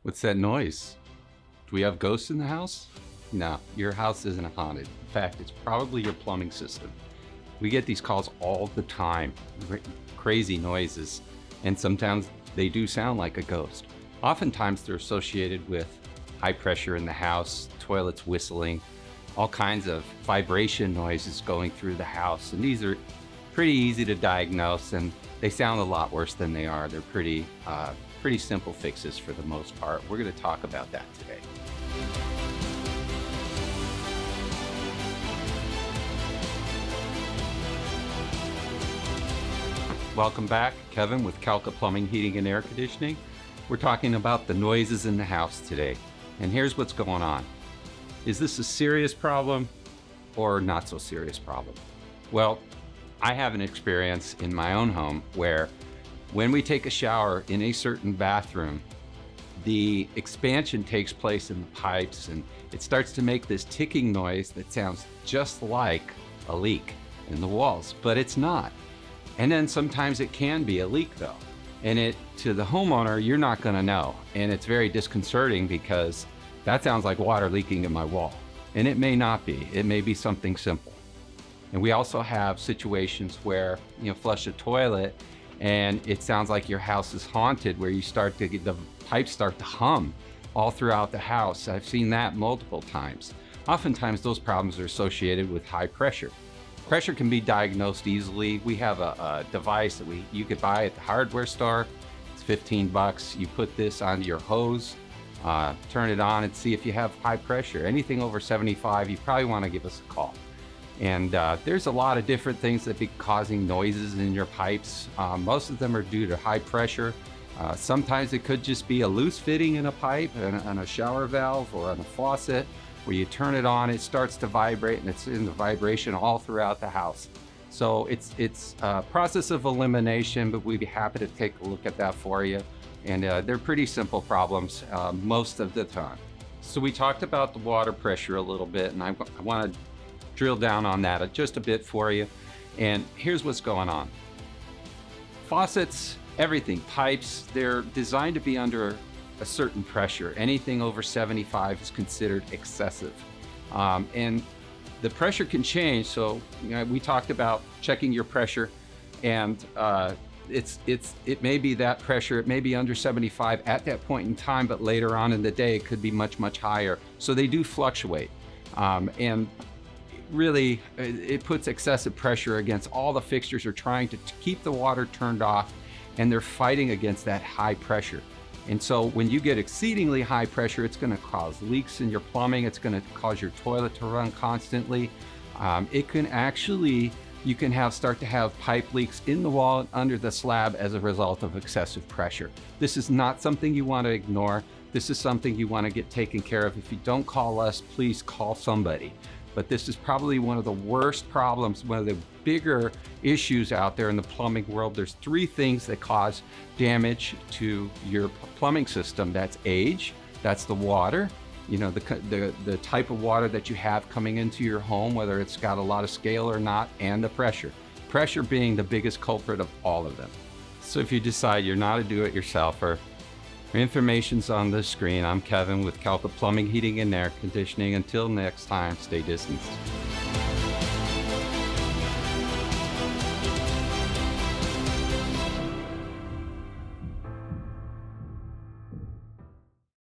What's that noise? Do we have ghosts in the house? No, your house isn't haunted. In fact, it's probably your plumbing system. We get these calls all the time, crazy noises, and sometimes they do sound like a ghost. Oftentimes they're associated with high pressure in the house, toilets whistling, all kinds of vibration noises going through the house. And these are pretty easy to diagnose, and they sound a lot worse than they are. They're pretty simple fixes for the most part. We're going to talk about that today. Welcome back, Kevin with Kalka Plumbing, Heating, and Air Conditioning. We're talking about the noises in the house today. And here's what's going on. Is this a serious problem or not so serious problem? Well, I have an experience in my own home where when we take a shower in a certain bathroom, the expansion takes place in the pipes and it starts to make this ticking noise that sounds just like a leak in the walls, but it's not. And then sometimes it can be a leak though. And to the homeowner, you're not gonna know. And it's very disconcerting because that sounds like water leaking in my wall. And it may not be, it may be something simple. And we also have situations where, flush a toilet and it sounds like your house is haunted, where you start to get the pipes start to hum all throughout the house. I've seen that multiple times. Oftentimes those problems are associated with high pressure. Pressure can be diagnosed easily. We have a device that you could buy at the hardware store. It's 15 bucks. You put this on your hose, turn it on and see if you have high pressure. Anything over 75, you probably want to give us a call. And there's a lot of different things that be causing noises in your pipes. Most of them are due to high pressure. Sometimes it could just be a loose fitting in a pipe and a shower valve or on a faucet, where you turn it on, it starts to vibrate, and it's in the vibration all throughout the house. So it's a process of elimination, but we'd be happy to take a look at that for you. And they're pretty simple problems most of the time. So we talked about the water pressure a little bit, and I want to drill down on that just a bit for you. And here's what's going on. Faucets, everything, pipes, they're designed to be under a certain pressure. Anything over 75 is considered excessive. And the pressure can change. So we talked about checking your pressure, and it may be that pressure, it may be under 75 at that point in time, but later on in the day it could be much, much higher. So they do fluctuate. And really it puts excessive pressure against all the fixtures are trying to keep the water turned off, and they're fighting against that high pressure. And so when you get exceedingly high pressure, it's going to cause leaks in your plumbing. It's going to cause your toilet to run constantly. It can actually, you can start to have pipe leaks in the wall and under the slab as a result of excessive pressure. This is not something you want to ignore. This is something you want to get taken care of. If you don't call us, please call somebody. But this is probably one of the worst problems, one of the bigger issues out there in the plumbing world. There's three things that cause damage to your plumbing system. That's age, that's the water, the type of water that you have coming into your home, whether it's got a lot of scale or not, and the pressure. Pressure being the biggest culprit of all of them. So if you decide you're not a do-it-yourselfer, information's on the screen. I'm Kevin with Kalka Plumbing, Heating, and Air Conditioning. Until next time, stay distanced.